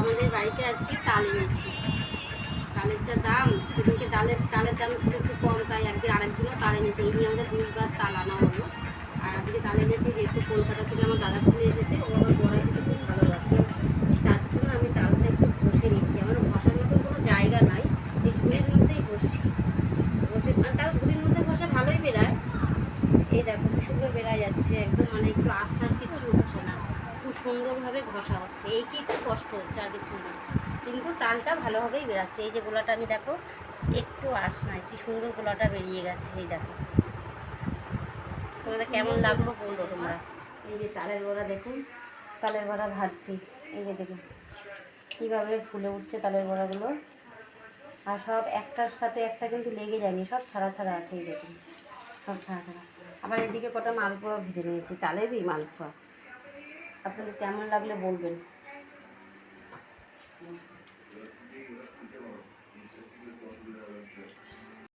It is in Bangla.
আমাদের বাড়িতে আজকে তাল এনেছি। তালের যা দাম, সেদিনকে তালের দাম ছিল একটু কম, তাই একদিন আরেকদিনও তাল এনেছে। এই নিয়ে আমাদের দুবার তাল আনা হলো। আর আজকে তাল এনেছে যেহেতু কলকাতা থেকে আমার দাদা ছেলে এসেছে, ও আমার বড়া খেতে খুব ভালোবাসে, তার জন্য আমি তালটা একটু ঘষে নিচ্ছি। আমার ঘষার মতো কোনো জায়গা নাই, এই ঝুড়ির মধ্যেই ঘষছি। ঘষে তাও ঝুড়ির মধ্যে ঘষে ভালোই বেরায়। এই দেখো কি সুন্দর বেড়া যাচ্ছে, একদম মানে একটু আশ কিচ্ছু উঠছে না, খুব সুন্দরভাবে ঘষা হচ্ছে। এই কি একটু কষ্ট হচ্ছে, আর কিছু না, কিন্তু তালটা ভালোভাবেই বেরাচ্ছে। এই যে গোলাটা আমি দেখো একটু আশ নাই, কি সুন্দর গোলাটা বেরিয়ে গেছে। এই দেখো তোমাদের কেমন লাগলো বললো তোমরা। এই যে তালের বড়া দেখুন, তালের বড়া ভাজছি। এই যে দেখুন কীভাবে ফুলে উঠছে তালের বড়াগুলো, আর সব একটার সাথে একটা কিন্তু লেগে যায়নি, সব ছাড়া ছাড়া আছে। এই দেখুন সব ছাড়া ছাড়া। আবার এদিকে কটা মালপোয়া ভেজে নিয়েছি, তালেরই মালপোয়া। আপনাদের কেমন লাগলে বলবেন।